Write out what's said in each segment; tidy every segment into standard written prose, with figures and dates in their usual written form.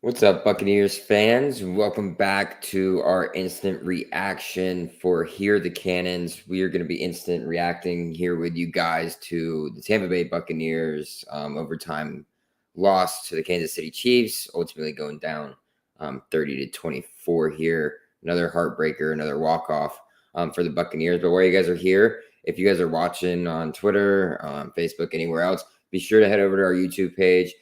What's up, Buccaneers fans? Welcome back to our instant reaction for Hear the Cannons. We are going to be instant reacting here with you guys to the Tampa Bay Buccaneers overtime loss to the Kansas City Chiefs, ultimately going down 30-24 here. Another heartbreaker, another walk-off for the Buccaneers. But while you guys are here, if you guys are watching on Twitter, Facebook, anywhere else, be sure to head over to our YouTube page.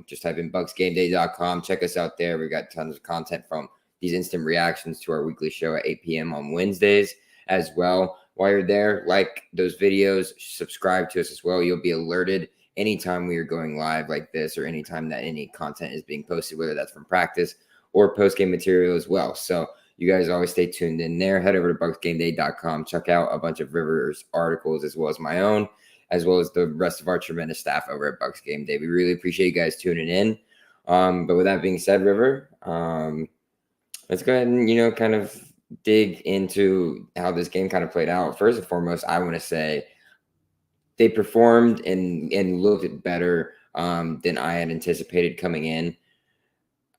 Just type in BucsGameday.com. Check us out there. We've got tons of content from these instant reactions to our weekly show at 8 p.m. on Wednesdays as well. While you're there, like those videos, subscribe to us as well. You'll be alerted anytime we are going live like this or anytime that any content is being posted, whether that's from practice or post-game material as well. So you guys always stay tuned in there. Head over to BucsGameday.com. Check out a bunch of Rivers articles as well as my own, as well as the rest of our tremendous staff over at BucsGameday. We really appreciate you guys tuning in. But with that being said, River, let's go ahead and, kind of dig into how this game kind of played out. First and foremost, I want to say they performed and looked better than I had anticipated coming in.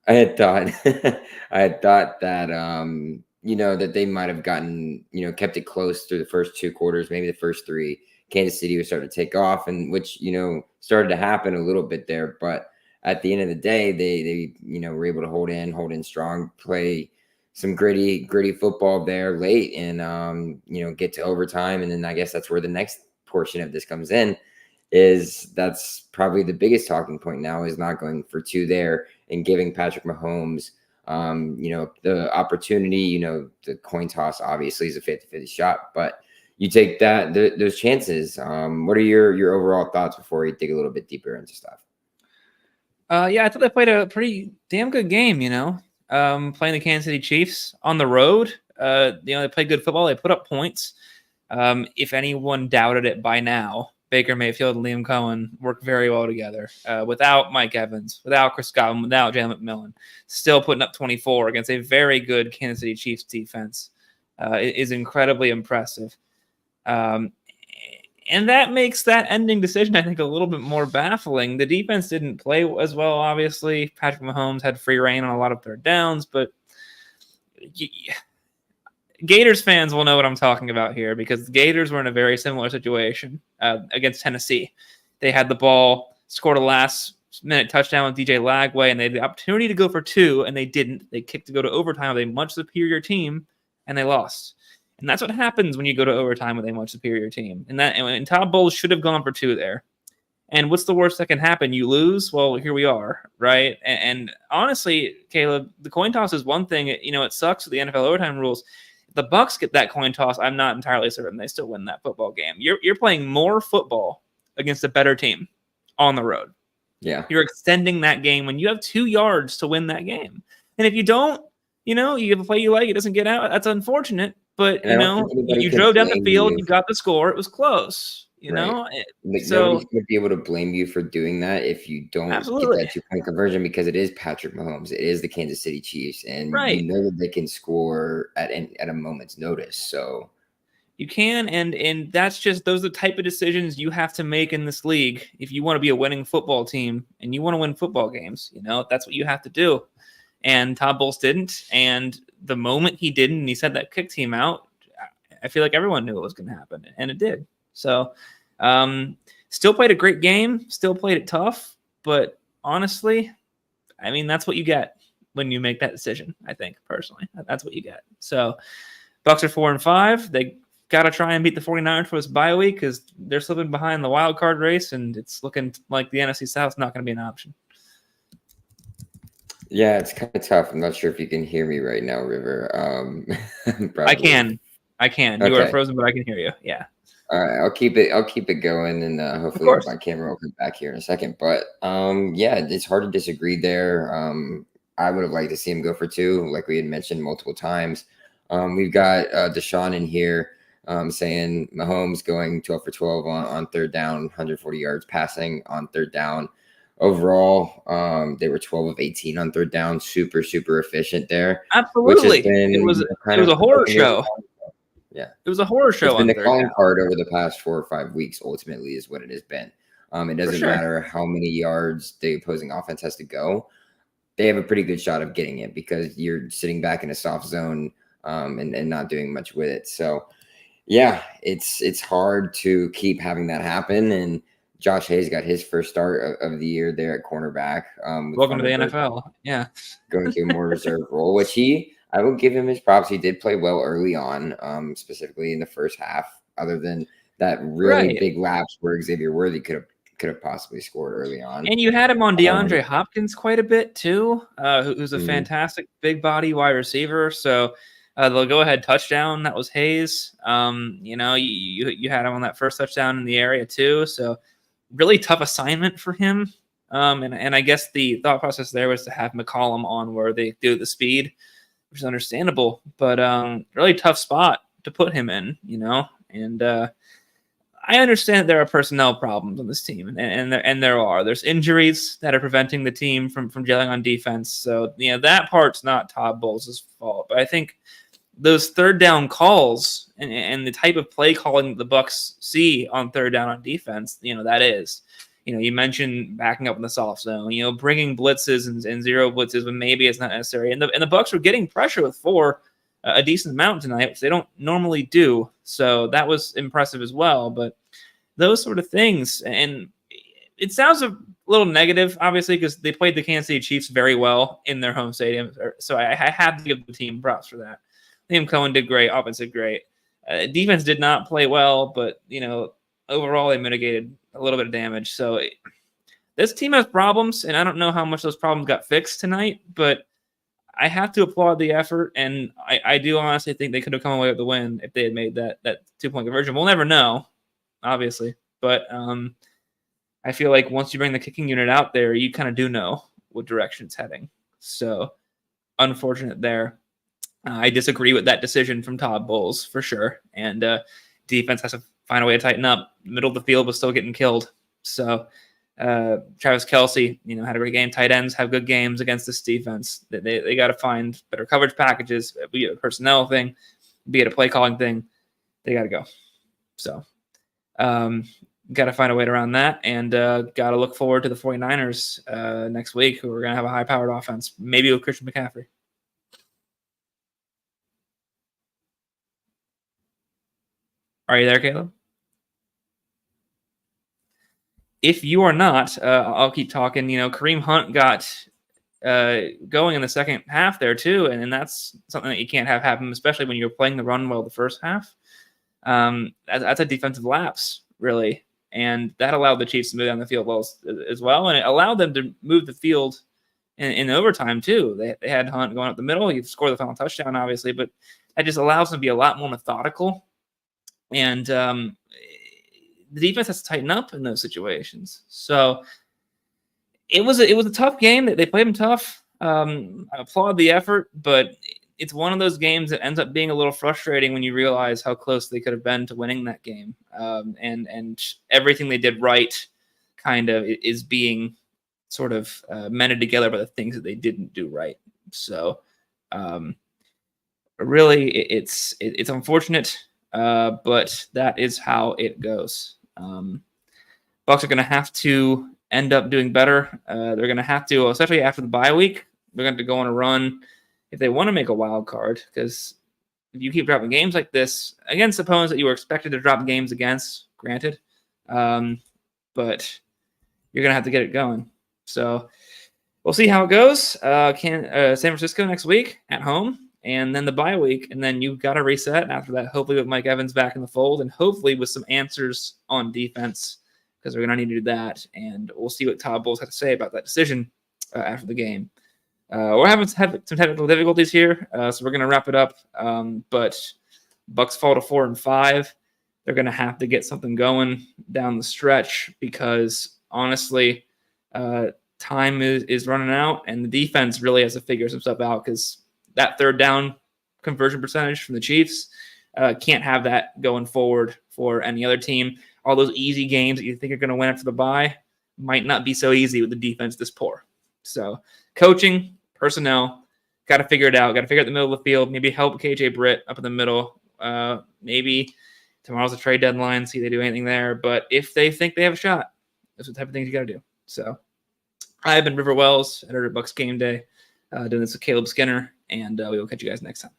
I had thought that that they might have gotten, kept it close through the first two quarters, maybe the first three. Kansas City was starting to take off, and which started to happen a little bit there. But at the end of the day, they were able to hold in strong, play some gritty football there late, and get to overtime. And then I guess that's where the next portion of this comes in. That's probably the biggest talking point now, is not going for two there and giving Patrick Mahomes the opportunity. The coin toss obviously is a 50-50 shot, but you take those chances. What are your overall thoughts before we dig a little bit deeper into stuff? Yeah, I thought they played a pretty damn good game, playing the Kansas City Chiefs on the road. They played good football. They put up points. If anyone doubted it by now, Baker Mayfield and Liam Cohen work very well together. Without Mike Evans, without Chris Godwin, without Jalen McMillan, still putting up 24 against a very good Kansas City Chiefs defense is incredibly impressive. And that makes that ending decision, I think, a little bit more baffling. The defense didn't play as well, obviously. Patrick Mahomes had free reign on a lot of third downs, but Gators fans will know what I'm talking about here, because the Gators were in a very similar situation against Tennessee. They had the ball, scored a last-minute touchdown with DJ Lagway, and they had the opportunity to go for two, and they didn't. They kicked to go to overtime with a much superior team, and they lost. And that's what happens when you go to overtime with a much superior team. And Todd Bowles should have gone for two there. And what's the worst that can happen? You lose? Well, here we are, right? And honestly, Caleb, the coin toss is one thing. It sucks with the NFL overtime rules. If the Bucs get that coin toss, I'm not entirely certain they still win that football game. You're playing more football against a better team on the road. Yeah. You're extending that game when you have 2 yards to win that game. And if you don't, you have a play you like, it doesn't get out. That's unfortunate. But, you drove down the field, you got the score, it was close, Right. So nobody's going to be able to blame you for doing that if you don't get that 2-point conversion, because it is Patrick Mahomes. It is the Kansas City Chiefs, and you know that they can score at a moment's notice. So you can, and that's just, those are the type of decisions you have to make in this league if you want to be a winning football team and you want to win football games. That's what you have to do. And Todd Bowles didn't, and the moment he didn't, and he sent that kick team out, I feel like everyone knew it was going to happen, and it did. So, still played a great game, still played it tough, but honestly, that's what you get when you make that decision. I think personally, that's what you get. So, Bucs are 4-5. They got to try and beat the 49ers for this bye week, because they're slipping behind the wild card race, and it's looking like the NFC South is not going to be an option. Yeah, it's kind of tough. I'm not sure if you can hear me right now, River. I can. Okay. You are frozen, but I can hear you. Yeah. All right, I'll keep it going, and hopefully my camera will come back here in a second. But yeah, it's hard to disagree there. I would have liked to see him go for two, like we had mentioned multiple times. We've got Deshaun in here saying Mahomes going 12 for 12 on third down, 140 yards passing on third down. Overall, they were 12 of 18 on third down. Super, super efficient there. Absolutely. It was a horror show. Yeah. It was a horror show. It's been the calling card over the past 4 or 5 weeks, ultimately, is what it has been. It doesn't matter how many yards the opposing offense has to go. they have a pretty good shot of getting it because you're sitting back in a soft zone and not doing much with it. So yeah, it's hard to keep having that happen. And Josh Hayes got his first start of the year there at cornerback. Welcome to the NFL. Yeah. Going to a more reserve role, which I will give him his props. He did play well early on, specifically in the first half, other than that really big lapse where Xavier Worthy could have possibly scored early on. And you had him on DeAndre Hopkins quite a bit too, who's a fantastic big body wide receiver. So the go-ahead touchdown, that was Hayes. You had him on that first touchdown in the area too. So really tough assignment for him. And I guess the thought process there was to have McCollum on where they do the speed, which is understandable, but really tough spot to put him in, and I understand that there are personnel problems on this team, and there's injuries that are preventing the team from gelling on defense. So that part's not Todd Bowles' fault, but I think those third down calls and the type of play calling the Bucs see on third down on defense, that is. You mentioned backing up in the soft zone, bringing blitzes and zero blitzes when maybe it's not necessary. And the Bucs were getting pressure with 4 a decent amount tonight, which they don't normally do. So that was impressive as well. But those sort of things, and it sounds a little negative, obviously, because they played the Kansas City Chiefs very well in their home stadium. So I had to give the team props for that. Liam Cohen did great. Offense did great. Defense did not play well, but, overall they mitigated a little bit of damage. So this team has problems, and I don't know how much those problems got fixed tonight, but I have to applaud the effort, and I do honestly think they could have come away with the win if they had made that 2-point conversion. We'll never know, obviously, but I feel like once you bring the kicking unit out there, you kind of do know what direction it's heading. So unfortunate there. I disagree with that decision from Todd Bowles for sure, and defense has to find a way to tighten up. The middle of the field was still getting killed. So Travis Kelce, had a great game. Tight ends have good games against this defense. They got to find better coverage packages, be it a personnel thing, be it a play calling thing. They got to go. So got to find a way around that, and got to look forward to the 49ers next week, who are going to have a high-powered offense, maybe with Christian McCaffrey. Are you there, Caleb? If you are not, I'll keep talking. Kareem Hunt got going in the second half there too, and that's something that you can't have happen, especially when you're playing the run well the first half. That's a defensive lapse, really, and that allowed the Chiefs to move down the field as well, and it allowed them to move the field in overtime too. They had Hunt going up the middle. He scored the final touchdown, obviously, but that just allows them to be a lot more methodical. And the defense has to tighten up in those situations. So it was a tough game. They played them tough. I applaud the effort, but it's one of those games that ends up being a little frustrating when you realize how close they could have been to winning that game. And everything they did right kind of is being sort of mended together by the things that they didn't do right. So really, it's unfortunate. But that is how it goes. Bucs are going to have to end up doing better. They're going to have to, especially after the bye week, they're going to go on a run if they want to make a wild card. Because if you keep dropping games like this against opponents that you were expected to drop games against, granted, but you're going to have to get it going. So we'll see how it goes. San Francisco next week at home. And then the bye week, and then you've got to reset after that, hopefully with Mike Evans back in the fold, and hopefully with some answers on defense, because we're going to need to do that. And we'll see what Todd Bowles had to say about that decision after the game. We're having some technical difficulties here, so we're going to wrap it up. But Bucs fall to 4-5. They're going to have to get something going down the stretch because, honestly, time is running out, and the defense really has to figure some stuff out because that third down conversion percentage from the Chiefs can't have that going forward for any other team. All those easy games that you think are going to win after the bye might not be so easy with the defense this poor. So coaching, personnel, got to figure it out. Got to figure out the middle of the field. Maybe help KJ Britt up in the middle. Maybe tomorrow's a trade deadline, see if they do anything there. But if they think they have a shot, those are the type of things you got to do. So I've been River Wells, editor of BucsGameday, doing this with Caleb Skinner, and we will catch you guys next time.